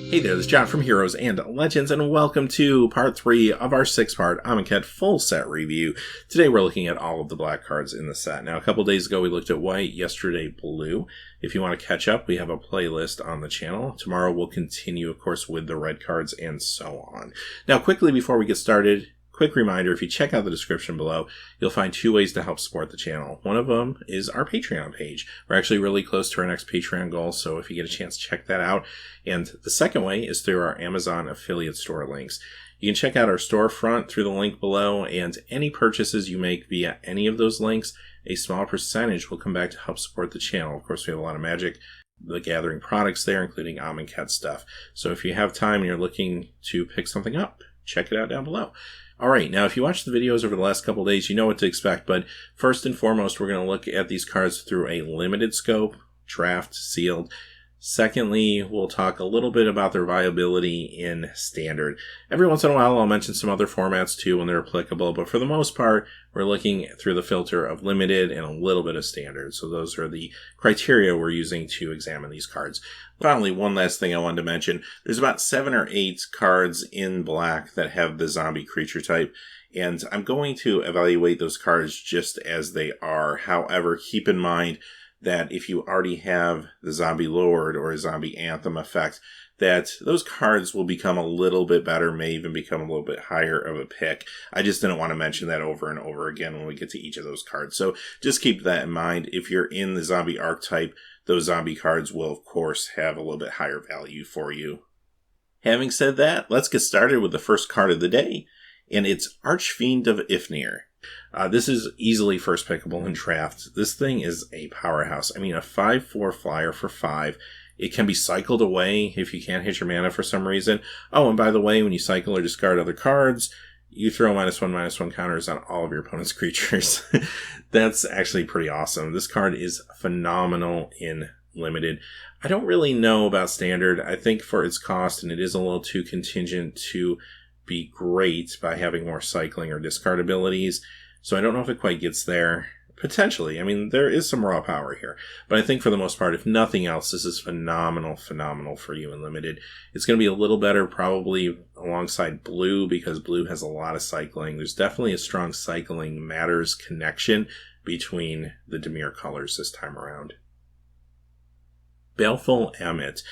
Hey there, this is John from Heroes and Legends, and welcome to part 3 of our 6-part Amonkhet full set review. Today we're looking at all of the black cards in the set. Now, a couple days ago we looked at white, yesterday blue. If you want to catch up, we have a playlist on the channel. Tomorrow we'll continue, of course, with the red cards and so on. Now, quickly before we get started, quick reminder, if you check out the description below, you'll find 2 ways to help support the channel. One of them is our Patreon page. We're actually really close to our next Patreon goal, so if you get a chance, check that out. And the second way is through our Amazon affiliate store links. You can check out our storefront through the link below, and any purchases you make via any of those links, a small percentage will come back to help support the channel. Of course, we have a lot of Magic the Gathering products there, including Amonkhet stuff. So if you have time and you're looking to pick something up, check it out down below. Alright, now if you watched the videos over the last couple days, you know what to expect, but first and foremost, we're going to look at these cards through a limited scope, draft, sealed. Secondly, we'll talk a little bit about their viability in Standard. Every once in a while, I'll mention some other formats too when they're applicable, but for the most part, we're looking through the filter of Limited and a little bit of Standard. So those are the criteria we're using to examine these cards. Finally, one last thing I wanted to mention. There's about 7 or 8 cards in black that have the zombie creature type, and I'm going to evaluate those cards just as they are. However, keep in mind that if you already have the Zombie Lord or a Zombie Anthem effect, that those cards will become a little bit better, may even become a little bit higher of a pick. I just didn't want to mention that over and over again when we get to each of those cards. So just keep that in mind. If you're in the zombie archetype, those zombie cards will, of course, have a little bit higher value for you. Having said that, let's get started with the first card of the day, and it's Archfiend of Ifnir. This is easily first pickable in draft. This thing is a powerhouse. I mean, a 5/4 flyer for 5. It can be cycled away if you can't hit your mana for some reason. Oh, and by the way, when you cycle or discard other cards, you throw -1/-1 counters on all of your opponent's creatures. That's actually pretty awesome. This card is phenomenal in Limited. I don't really know about Standard. I think for its cost, and it is a little too contingent to be great by having more cycling or discard abilities. So I don't know if it quite gets there. Potentially. I mean, there is some raw power here. But I think for the most part, if nothing else, this is phenomenal for you in Limited. It's going to be a little better probably alongside Blue, because Blue has a lot of cycling. There's definitely a strong cycling matters connection between the Dimir colors this time around. Baleful Amit.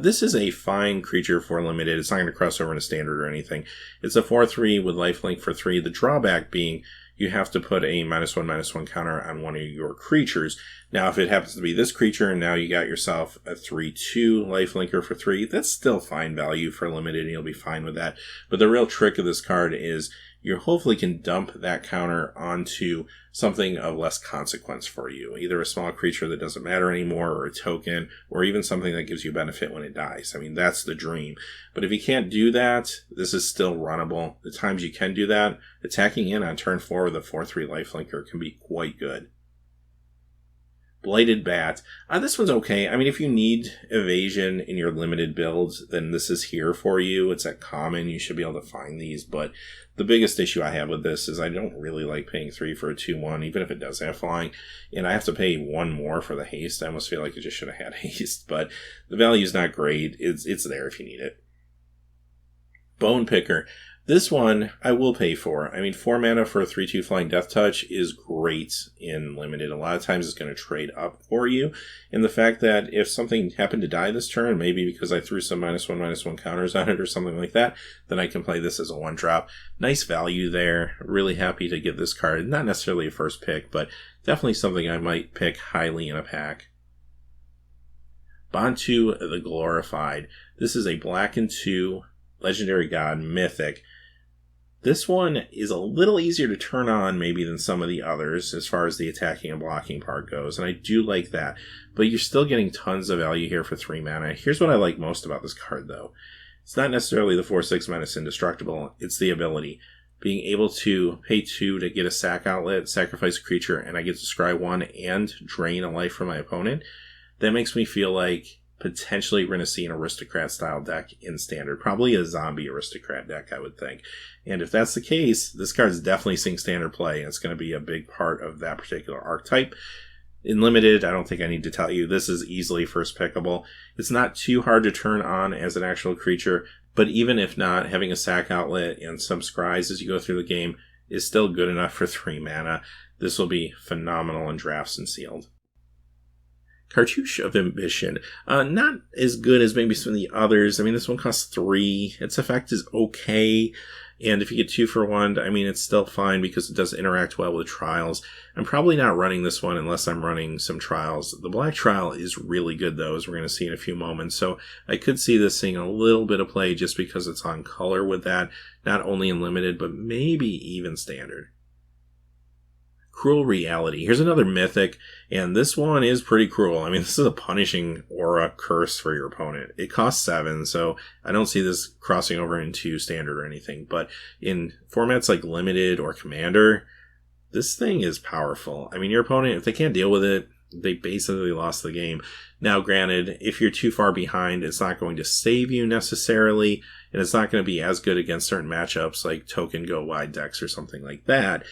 This is a fine creature for Limited. It's not going to cross over into Standard or anything. It's a 4/3 with lifelink for 3. The drawback being you have to put a -1/-1 counter on one of your creatures. Now, if it happens to be this creature, and now you got yourself a 3/2 lifelinker for 3, that's still fine value for Limited, and you'll be fine with that. But the real trick of this card is you hopefully can dump that counter onto something of less consequence for you. Either a small creature that doesn't matter anymore, or a token, or even something that gives you benefit when it dies. I mean, that's the dream. But if you can't do that, this is still runnable. The times you can do that, attacking in on turn 4 with a 4/3 lifelinker can be quite good. Blighted Bat. This one's okay. I mean, if you need evasion in your Limited builds, then this is here for you. It's at common. You should be able to find these. But the biggest issue I have with this is I don't really like paying 3 for a 2/1, even if it does have flying. And I have to pay 1 more for the haste. I almost feel like it just should have had haste. But the value's not great. It's there if you need it. Bone Picker. This one I will pay for. I mean, 4 mana for a 3/2 Flying Death Touch is great in Limited. A lot of times it's going to trade up for you. And the fact that if something happened to die this turn, maybe because I threw some -1/-1 counters on it or something like that, then I can play this as a 1-drop. Nice value there. Really happy to get this card. Not necessarily a first pick, but definitely something I might pick highly in a pack. Bantu the Glorified. This is a black and 2 Legendary God Mythic. This one is a little easier to turn on maybe than some of the others as far as the attacking and blocking part goes, and I do like that. But you're still getting tons of value here for 3 mana. Here's what I like most about this card, though. It's not necessarily the 4/6 menace indestructible, it's the ability. Being able to pay 2 to get a sack outlet, sacrifice a creature, and I get to scry 1 and drain a life from my opponent. That makes me feel like potentially we're going to see an aristocrat style deck in Standard. Probably a zombie aristocrat deck, I would think. And if that's the case, this card's definitely seeing Standard play, and it's going to be a big part of that particular archetype. In Limited, I don't think I need to tell you, this is easily first pickable. It's not too hard to turn on as an actual creature, but even if not, having a sack outlet and some scries as you go through the game is still good enough for 3 mana. This will be phenomenal in drafts and sealed. Cartouche of Ambition. Not as good as maybe some of the others. I mean, this one costs 3. Its effect is okay. And if you get 2 for 1, I mean, it's still fine because it does interact well with trials. I'm probably not running this one unless I'm running some trials. The black trial is really good, though, as we're going to see in a few moments. So I could see this seeing a little bit of play just because it's on color with that. Not only in Limited, but maybe even Standard. Cruel Reality. Here's another mythic, and this one is pretty cruel. I mean, this is a punishing aura curse for your opponent. It costs 7, so I don't see this crossing over into Standard or anything, but in formats like Limited or Commander, this thing is powerful. I mean, your opponent, if they can't deal with it, they basically lost the game. Now, granted, if you're too far behind, it's not going to save you necessarily, and it's not going to be as good against certain matchups like token go wide decks or something like that.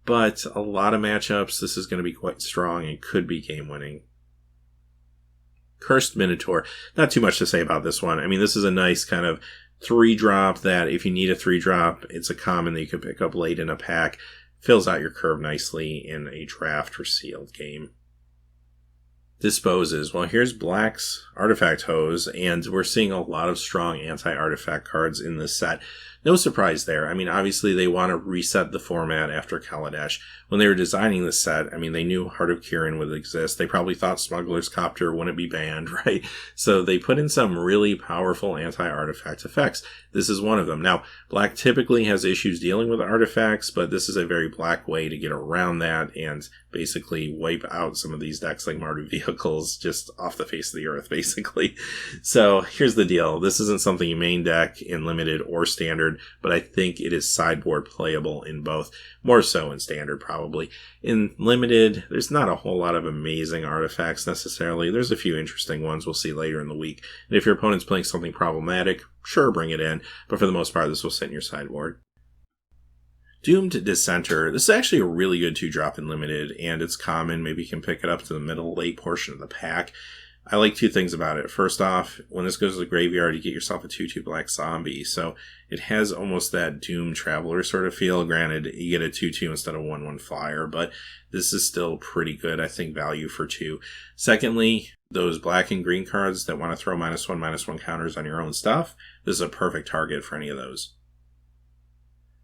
But a lot of matchups, this is going to be quite strong and could be game-winning. Cursed Minotaur. Not too much to say about this one. I mean, this is a nice kind of 3-drop that if you need a 3-drop, it's a common that you can pick up late in a pack. Fills out your curve nicely in a draft or sealed game. Disposes. Well, here's Black's Artifact Hose, and we're seeing a lot of strong anti-artifact cards in this set. No surprise there. I mean, obviously they want to reset the format after Kaladesh. When they were designing this set, I mean, they knew Heart of Kirin would exist. They probably thought Smuggler's Copter wouldn't be banned, right? So they put in some really powerful anti-artifact effects. This is one of them. Now, Black typically has issues dealing with artifacts, but this is a very Black way to get around that and basically wipe out some of these decks like Mardu Vehicles just off the face of the earth, basically. So here's the deal. This isn't something you main deck in Limited or Standard, but I think it is sideboard playable in both. More so in Standard, probably. In Limited, there's not a whole lot of amazing artifacts necessarily. There's a few interesting ones we'll see later in the week. And if your opponent's playing something problematic, sure, bring it in. But for the most part, this will sit in your sideboard. Doomed Dissenter. This is actually a really good 2-drop in Limited, and it's common. Maybe you can pick it up to the middle, late portion of the pack. I like 2 things about it. First off, when this goes to the graveyard, you get yourself a 2/2 black zombie. So it has almost that Doom Traveler sort of feel. Granted, you get a 2/2 instead of 1/1 flyer, but this is still pretty good, I think, value for 2. Secondly, those black and green cards that want to throw -1/-1 counters on your own stuff, this is a perfect target for any of those.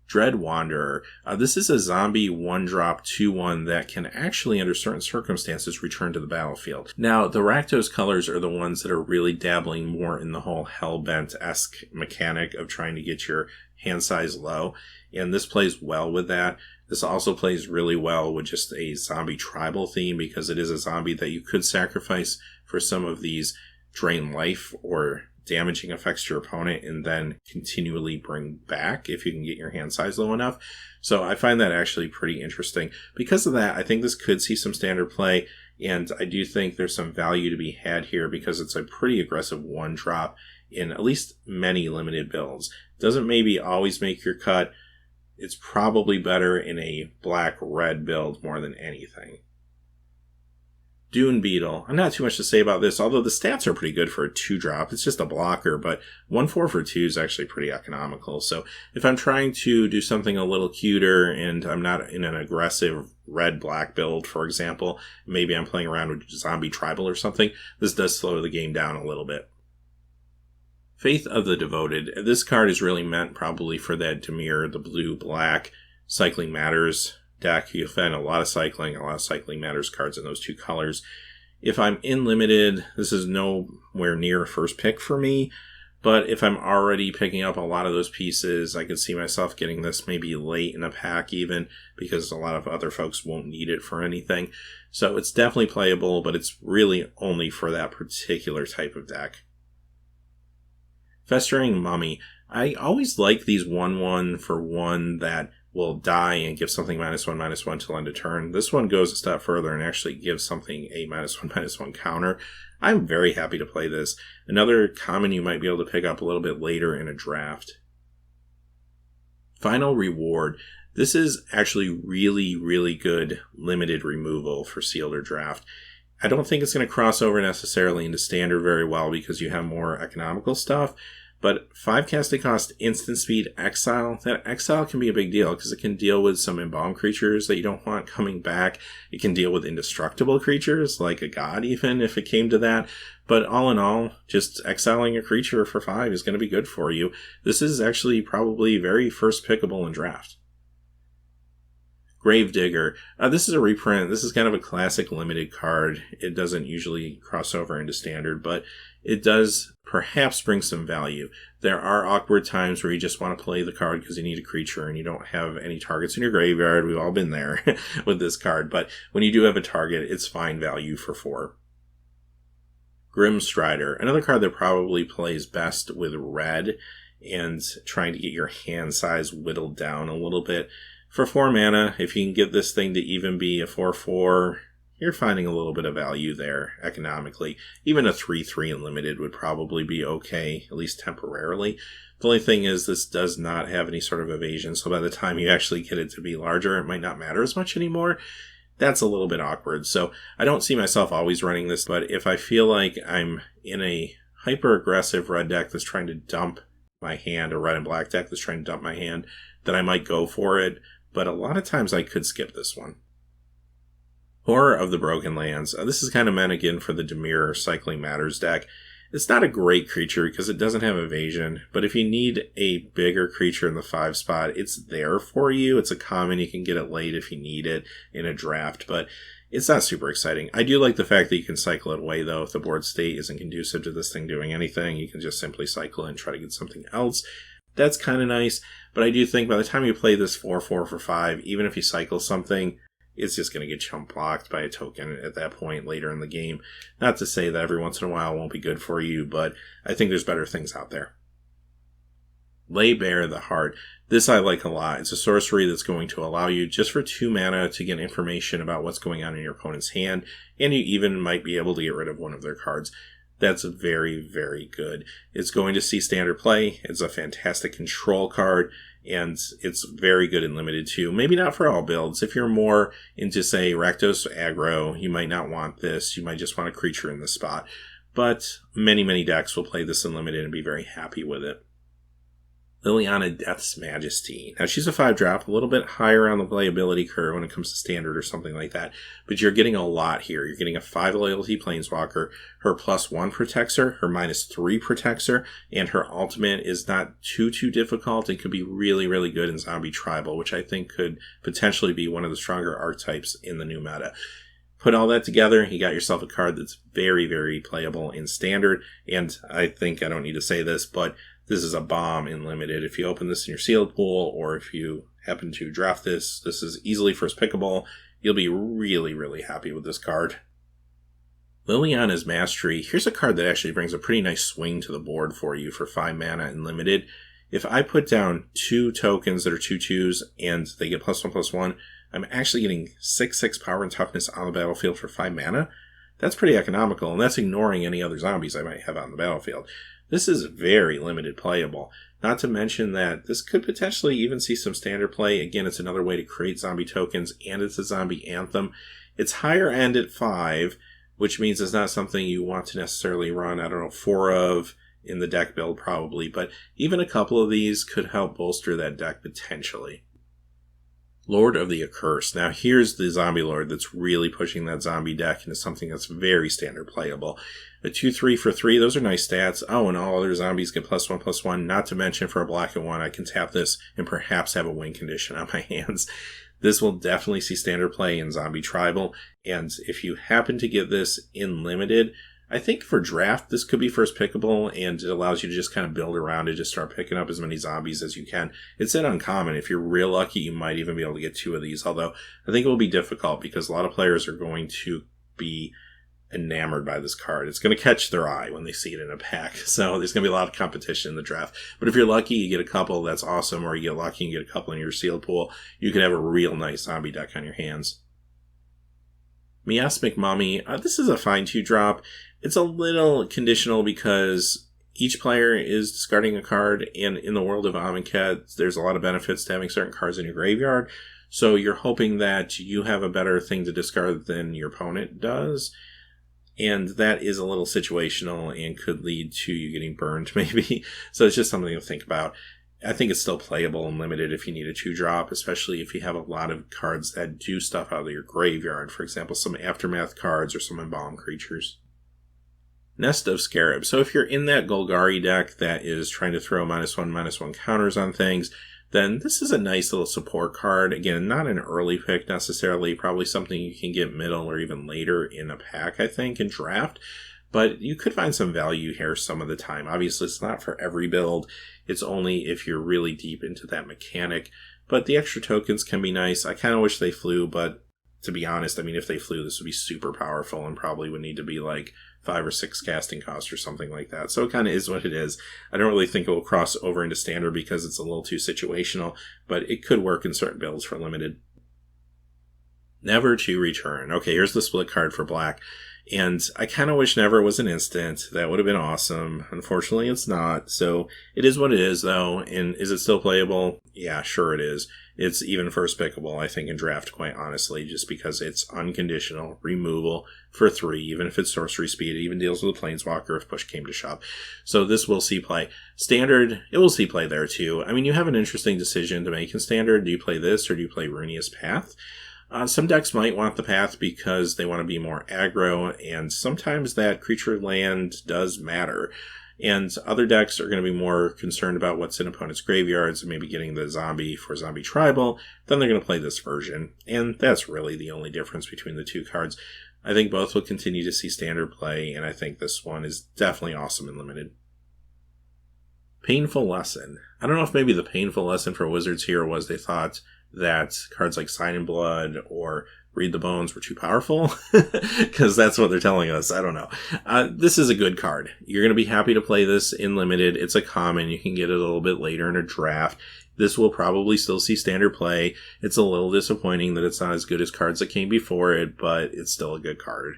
Dread Wanderer. This is a zombie 1-drop 2/1 that can actually, under certain circumstances, return to the battlefield. Now, the Rakdos colors are the ones that are really dabbling more in the whole Hellbent-esque mechanic of trying to get your hand size low, and this plays well with that. This also plays really well with just a zombie tribal theme because it is a zombie that you could sacrifice for some of these drain life or damaging effects to your opponent and then continually bring back if you can get your hand size low enough. So I find that actually pretty interesting. Because of that, I think this could see some Standard play, and I do think there's some value to be had here because it's a pretty aggressive 1-drop in at least many Limited builds. Doesn't maybe always make your cut. It's probably better in a black-red build more than anything. Dune Beetle. Not too much to say about this, although the stats are pretty good for a 2-drop. It's just a blocker, but 1/4 for 2 is actually pretty economical. So if I'm trying to do something a little cuter and I'm not in an aggressive red-black build, for example, maybe I'm playing around with Zombie Tribal or something, this does slow the game down a little bit. Faith of the Devoted. This card is really meant probably for that Dimir, the blue-black Cycling Matters deck. You'll find a lot of Cycling Matters cards in those 2 colors. If I'm in Limited, this is nowhere near a first pick for me, but if I'm already picking up a lot of those pieces, I could see myself getting this maybe late in a pack even, because a lot of other folks won't need it for anything. So it's definitely playable, but it's really only for that particular type of deck. Festering Mummy. I always like these 1/1 for 1 that will die and give something -1/-1 till end of turn. This one goes a step further and actually gives something a -1/-1 counter. I'm very happy to play this. Another common you might be able to pick up a little bit later in a draft. Final Reward. This is actually really, really good limited removal for sealed or draft. I don't think it's going to cross over necessarily into standard very well because you have more economical stuff. But 5 casting cost, instant speed, exile. That exile can be a big deal because it can deal with some embalmed creatures that you don't want coming back. It can deal with indestructible creatures, like a god even, if it came to that. But all in all, just exiling a creature for 5 is going to be good for you. This is actually probably very first pickable in draft. Gravedigger. This is a reprint. This is kind of a classic limited card. It doesn't usually cross over into standard, but it does perhaps bring some value. There are awkward times where you just want to play the card because you need a creature and you don't have any targets in your graveyard. We've all been there with this card, but when you do have a target, it's fine value for 4. Grimstrider, another card that probably plays best with red and trying to get your hand size whittled down a little bit. For 4 mana, if you can get this thing to even be a 4/4, you're finding a little bit of value there economically. Even a 3/3 in limited would probably be okay, at least temporarily. The only thing is this does not have any sort of evasion, so by the time you actually get it to be larger, it might not matter as much anymore. That's a little bit awkward. So I don't see myself always running this, but if I feel like I'm in a hyper-aggressive red deck that's trying to dump my hand, a red and black deck that's trying to dump my hand, then I might go for it. But a lot of times I could skip this one. Horror of the Broken Lands. This is kind of meant again for the Dimir Cycling Matters deck. It's not a great creature because it doesn't have evasion, but if you need a bigger creature in the 5 spot, it's there for you. It's a common, you can get it late if you need it in a draft, but it's not super exciting. I do like the fact that you can cycle it away though. If the board state isn't conducive to this thing doing anything, you can just simply cycle it and try to get something else. That's kind of nice, but I do think by the time you play this 4/4 for 5, even if you cycle something, it's just going to get chump blocked by a token at that point later in the game. Not to say that every once in a while won't be good for you, but I think there's better things out there. Lay Bare the Heart. This I like a lot. It's a sorcery that's going to allow you, just for 2 mana, to get information about what's going on in your opponent's hand, and you even might be able to get rid of one of their cards. That's very, very good. It's going to see standard play. It's a fantastic control card, and it's very good in limited too. Maybe not for all builds. If you're more into, say, Rakdos aggro, you might not want this. You might just want a creature in the spot. But many, many decks will play this in limited and be very happy with it. Liliana, Death's Majesty. Now, she's a 5-drop, a little bit higher on the playability curve when it comes to standard or something like that, but you're getting a lot here. You're getting a 5 loyalty planeswalker, her +1 protects her, her -3 protects her, and her ultimate is not too difficult. It could be really, really good in Zombie Tribal, which I think could potentially be one of the stronger archetypes in the new meta. Put all that together, you got yourself a card that's very, very playable in standard, and I think I don't need to say this, but this is a bomb in limited. If you open this in your sealed pool, or if you happen to draft this, this is easily first pickable. You'll be really, really happy with this card. Liliana's Mastery. Here's a card that actually brings a pretty nice swing to the board for you for 5 mana in limited. If I put down 2 tokens that are 2/2s and they get +1/+1, I'm actually getting 6/6 power and toughness on the battlefield for 5 mana. That's pretty economical, and that's ignoring any other zombies I might have on the battlefield. This is very limited playable. Not to mention that this could potentially even see some standard play. Again, it's another way to create zombie tokens, and it's a zombie anthem. It's higher end at 5, which means it's not something you want to necessarily run, 4 of in the deck build probably, but even a couple of these could help bolster that deck potentially. Lord of the Accursed. Now here's the zombie lord that's really pushing that zombie deck into something that's very standard playable. A 2/3 for 3, those are nice stats. Oh, and all other zombies get +1/+1. Not to mention for a black and 1, I can tap this and perhaps have a win condition on my hands. This will definitely see standard play in Zombie Tribal, and if you happen to get this in limited, I think for draft, this could be first pickable, and it allows you to just kind of build around it, just start picking up as many zombies as you can. It's an uncommon. If you're real lucky, you might even be able to get 2 of these, although I think it will be difficult because a lot of players are going to be enamored by this card. It's going to catch their eye when they see it in a pack, so there's going to be a lot of competition in the draft. But if you're lucky, you get a couple, that's awesome, or you get lucky and get a couple in your sealed pool, you could have a real nice zombie deck on your hands. Miasmic Mummy, this is a fine 2-drop. It's a little conditional because Each player is discarding a card, and in the world of Amonkhet, there's a lot of benefits to having certain cards in your graveyard. So you're hoping that you have a better thing to discard than your opponent does. And that is a little situational and could lead to you getting burned, maybe. So it's just something to think about. I think it's still playable and limited if you need a 2-drop, especially if you have a lot of cards that do stuff out of your graveyard. For example, some Aftermath cards or some Embalm creatures. Nest of Scarab. So if you're in that Golgari deck that is trying to throw -1/-1 counters on things, then this is a nice little support card. Again, not an early pick necessarily, probably something you can get middle or even later in a pack, I think, in draft. But you could find some value here some of the time. Obviously, it's not for every build. It's only if you're really deep into that mechanic. But the extra tokens can be nice. I kind of wish they flew, but to be honest, I mean, if they flew, this would be super powerful and probably would need to be like 5 or 6 casting cost or something like that. So it kind of is what it is. I don't really think it will cross over into standard because it's a little too situational, but it could work in certain builds for limited. Never to Return. Okay, here's the split card for black. And I kind of wish Never was an instant. That would have been awesome. Unfortunately, it's not. So it is what it is, though. And is it still playable? Yeah, sure it is. It's even first pickable, I think, in draft, quite honestly, just because it's unconditional removal for 3, even if it's sorcery speed. It even deals with a planeswalker if push came to shove. So this will see play. Standard, it will see play there, too. I mean, you have an interesting decision to make in Standard. Do you play this or do you play Ruinious Path? Some decks might want the Path because they want to be more aggro, and sometimes that creature land does matter. And other decks are going to be more concerned about what's in opponents' graveyards and maybe getting the zombie for zombie tribal. Then they're going to play this version. And that's really the only difference between the two cards. I think both will continue to see standard play, and I think this one is definitely awesome and limited. Painful Lesson. I don't know if maybe the painful lesson for Wizards here was they thought that cards like Sign in Blood or Read the Bones were too powerful, because that's what they're telling us. I don't know. This is a good card. You're going to be happy to play this in limited. It's a common. You can get it a little bit later in a draft. This will probably still see standard play. It's a little disappointing that it's not as good as cards that came before it, but it's still a good card.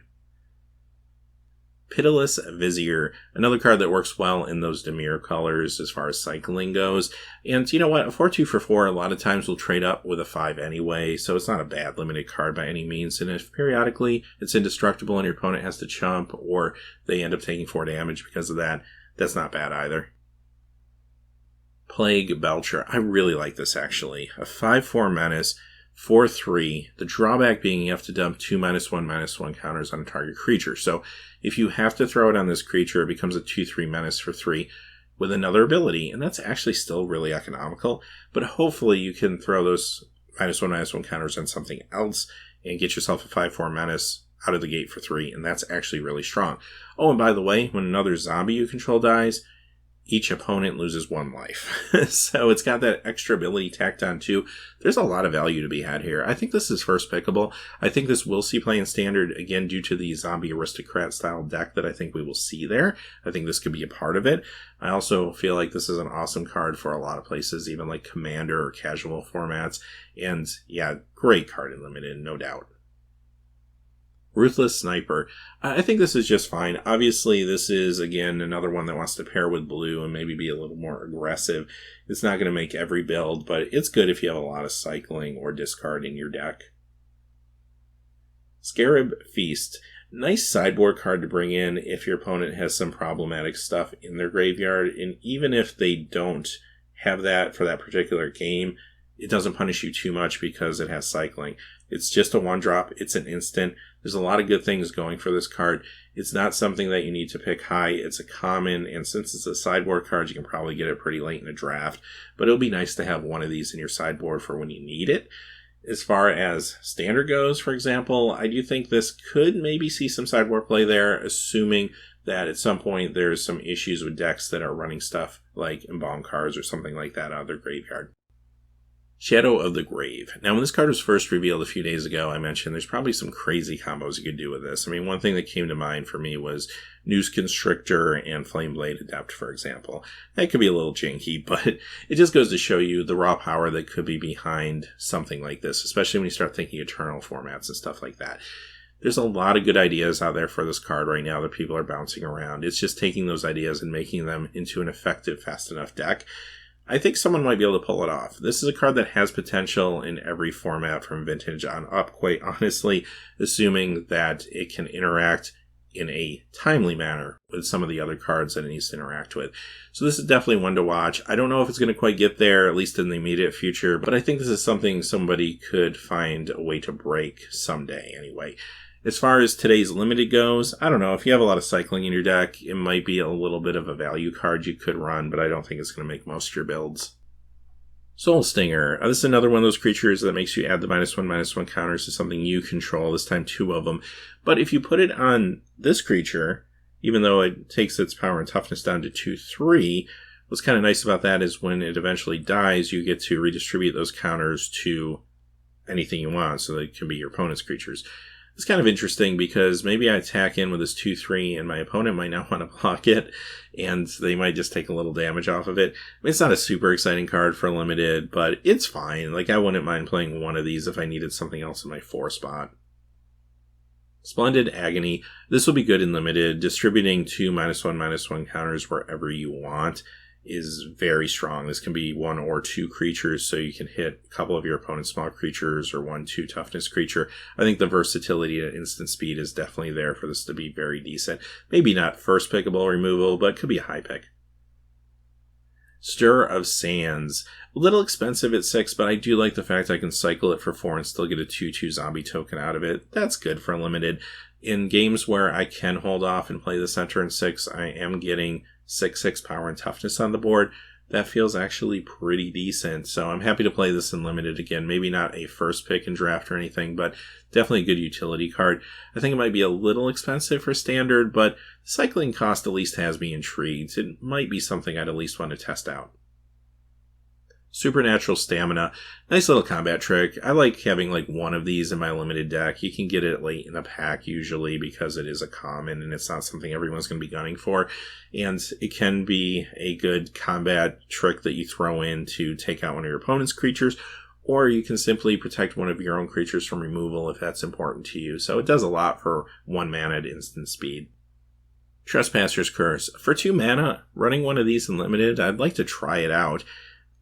Pitiless Vizier, another card that works well in those Dimir colors as far as cycling goes. And you know what? A 4/2 for 4 a lot of times will trade up with a 5 anyway, so it's not a bad limited card by any means. And if periodically it's indestructible and your opponent has to chump or they end up taking 4 damage because of that, that's not bad either. Plaguey Belcher. I really like this actually. A 5/4 menace. 4/3, the drawback being you have to dump 2 -1/-1 counters on a target creature. So if you have to throw it on this creature, it becomes a 2/3 menace for 3 with another ability, and that's actually still really economical. But hopefully you can throw those -1/-1 counters on something else and get yourself a 5/4 menace out of the gate for 3, and that's actually really strong. Oh, and by the way, when another zombie you control dies, each opponent loses 1 life. So it's got that extra ability tacked on too. There's a lot of value to be had here. I think this is first pickable. I think this will see play in standard, again, due to the zombie aristocrat style deck that I think we will see there. I think this could be a part of it. I also feel like this is an awesome card for a lot of places, even like Commander or casual formats. And yeah, great card in limited, no doubt. Ruthless Sniper. I think this is just fine. Obviously, this is, again, another one that wants to pair with blue and maybe be a little more aggressive. It's not going to make every build, but it's good if you have a lot of cycling or discard in your deck. Scarab Feast. Nice sideboard card to bring in if your opponent has some problematic stuff in their graveyard, and even if they don't have that for that particular game, it doesn't punish you too much because it has cycling. It's just a 1-drop. It's an instant. There's a lot of good things going for this card. It's not something that you need to pick high. It's a common, and since it's a sideboard card, you can probably get it pretty late in a draft. But it'll be nice to have one of these in your sideboard for when you need it. As far as standard goes, for example, I do think this could maybe see some sideboard play there, assuming that at some point there's some issues with decks that are running stuff like Embalm cards or something like that out of their graveyard. Shadow of the Grave. Now, when this card was first revealed a few days ago, I mentioned there's probably some crazy combos you could do with this. I mean, one thing that came to mind for me was Noose Constrictor and Flameblade Adept, for example. That could be a little janky, but it just goes to show you the raw power that could be behind something like this, especially when you start thinking Eternal formats and stuff like that. There's a lot of good ideas out there for this card right now that people are bouncing around. It's just taking those ideas and making them into an effective, fast enough deck. I think someone might be able to pull it off. This is a card that has potential in every format from Vintage on up, quite honestly, assuming that it can interact in a timely manner with some of the other cards that it needs to interact with. So this is definitely one to watch. I don't know if it's going to quite get there, at least in the immediate future, but I think this is something somebody could find a way to break someday anyway. As far as today's limited goes, I don't know. If you have a lot of cycling in your deck, it might be a little bit of a value card you could run, but I don't think it's going to make most of your builds. Soul Stinger. This is another one of those creatures that makes you add the -1/-1 counters to something you control, this time 2 of them. But if you put it on this creature, even though it takes its power and toughness down to 2/3, what's kind of nice about that is when it eventually dies, you get to redistribute those counters to anything you want, so they can be your opponent's creatures. It's kind of interesting because maybe I attack in with this 2/3 and my opponent might not want to block it, and they might just take a little damage off of it. I mean, it's not a super exciting card for limited, but it's fine. Like, I wouldn't mind playing one of these if I needed something else in my 4 spot. Splendid Agony. This will be good in limited. Distributing 2 -1/-1 counters wherever you want is very strong. This can be 1 or 2 creatures, so you can hit a couple of your opponent's small creatures or 1/2 toughness creature. I think the versatility and instant speed is definitely there for this to be very decent. Maybe not first pickable removal, but could be a high pick. Stir of Sands. A little expensive at 6, but I do like the fact I can cycle it for 4 and still get a 2/2 zombie token out of it. That's good for limited. In games where I can hold off and play the center in 6, I am getting 6/6 power and toughness on the board. That feels actually pretty decent, so I'm happy to play this in limited again. Maybe not a first pick in draft or anything, but definitely a good utility card. I think it might be a little expensive for standard, but the cycling cost at least has me intrigued. It might be something I'd at least want to test out. Supernatural Stamina. Nice little combat trick. I like having like one of these in my limited deck. You can get it late in a pack usually because it is a common and it's not something everyone's going to be gunning for. And it can be a good combat trick that you throw in to take out one of your opponent's creatures, or you can simply protect one of your own creatures from removal if that's important to you. So it does a lot for 1 mana at instant speed. Trespasser's Curse. For 2 mana, running one of these in limited, I'd like to try it out.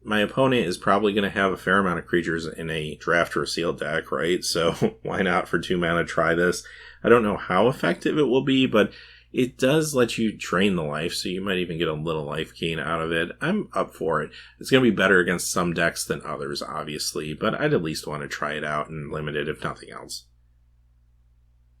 My opponent is probably going to have a fair amount of creatures in a draft or a sealed deck, right? So why not for 2 mana try this? I don't know how effective it will be, but it does let you drain the life, so you might even get a little life gain out of it. I'm up for it. It's going to be better against some decks than others, obviously, but I'd at least want to try it out and limited if nothing else.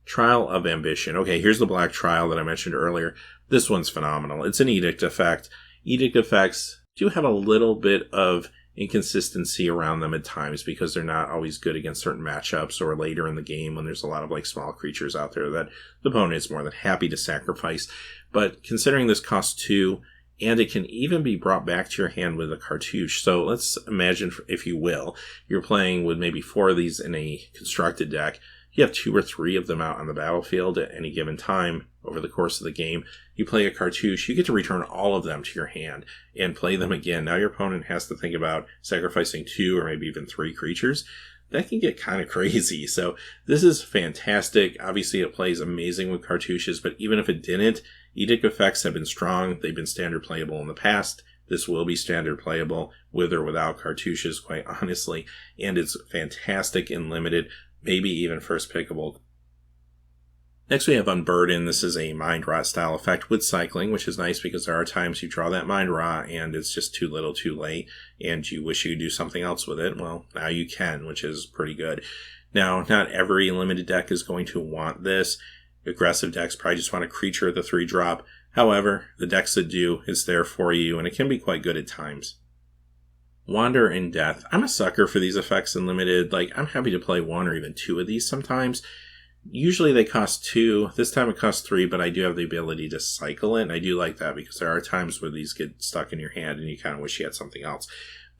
Trial of Ambition. Okay, here's the black trial that I mentioned earlier. This one's phenomenal. It's an edict effect. Edict effects do have a little bit of inconsistency around them at times because they're not always good against certain matchups or later in the game when there's a lot of like small creatures out there that the opponent is more than happy to sacrifice. But considering this costs 2, and it can even be brought back to your hand with a cartouche. So let's imagine, if you will, you're playing with maybe 4 of these in a constructed deck. You have 2 or 3 of them out on the battlefield at any given time over the course of the game. You play a cartouche, you get to return all of them to your hand and play them again. Now your opponent has to think about sacrificing 2 or maybe even 3 creatures. That can get kind of crazy. So this is fantastic. Obviously it plays amazing with cartouches, but even if it didn't, edict effects have been strong. They've been standard playable in the past. This will be standard playable with or without cartouches, quite honestly. And it's fantastic in limited. Maybe even first pickable. Next we have Unburden. This is a Mind Rot style effect with cycling, which is nice because there are times you draw that Mind Rot and it's just too little too late and you wish you could do something else with it. Well, now you can, which is pretty good. Now, not every limited deck is going to want this. Aggressive decks probably just want a creature at the 3-drop. However, the decks that do, it's there for you and it can be quite good at times. Wander in Death. I'm a sucker for these effects in limited. Like, I'm happy to play 1 or even 2 of these sometimes. Usually they cost 2. This time it costs 3, but I do have the ability to cycle it. And I do like that because there are times where these get stuck in your hand and you kind of wish you had something else.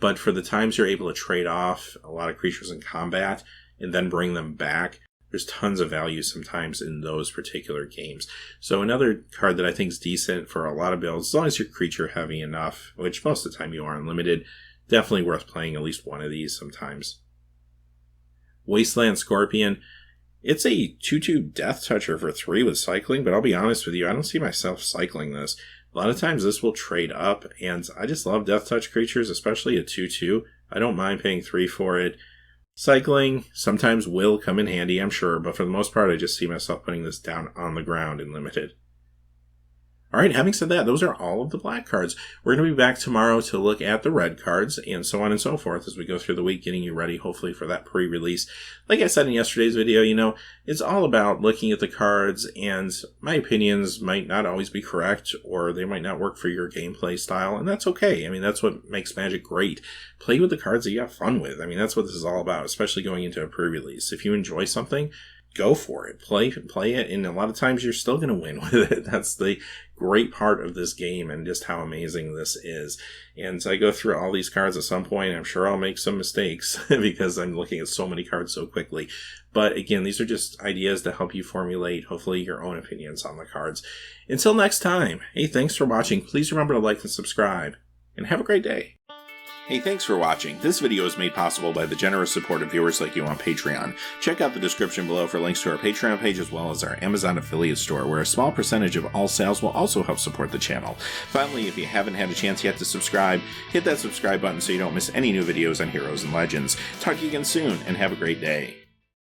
But for the times you're able to trade off a lot of creatures in combat and then bring them back, there's tons of value sometimes in those particular games. So another card that I think is decent for a lot of builds, as long as you're creature heavy enough, which most of the time you are in limited, definitely worth playing at least one of these sometimes. Wasteland Scorpion. It's a 2/2 Death Toucher for 3 with cycling, but I'll be honest with you, I don't see myself cycling this. A lot of times this will trade up, and I just love Death Touch creatures, especially a 2/2. I don't mind paying 3 for it. Cycling sometimes will come in handy, I'm sure, but for the most part, I just see myself putting this down on the ground in limited. Alright, having said that, those are all of the black cards. We're going to be back tomorrow to look at the red cards, and so on and so forth as we go through the week, getting you ready, hopefully, for that pre-release. Like I said in yesterday's video, it's all about looking at the cards, and my opinions might not always be correct, or they might not work for your gameplay style, and that's okay. I mean, that's what makes Magic great. Play with the cards that you have fun with. I mean, that's what this is all about, especially going into a pre-release. If you enjoy something, go for it. Play it, and a lot of times you're still going to win with it. That's the great part of this game and just how amazing this is. And so I go through all these cards at some point. I'm sure I'll make some mistakes because I'm looking at so many cards so quickly. But again, these are just ideas to help you formulate, hopefully, your own opinions on the cards. Until next time, hey, thanks for watching. Please remember to like and subscribe, and have a great day. Hey, thanks for watching. This video is made possible by the generous support of viewers like you on Patreon. Check out the description below for links to our Patreon page as well as our Amazon affiliate store, where a small percentage of all sales will also help support the channel. Finally, if you haven't had a chance yet to subscribe, hit that subscribe button so you don't miss any new videos on Heroes and Legends. Talk to you again soon, and have a great day.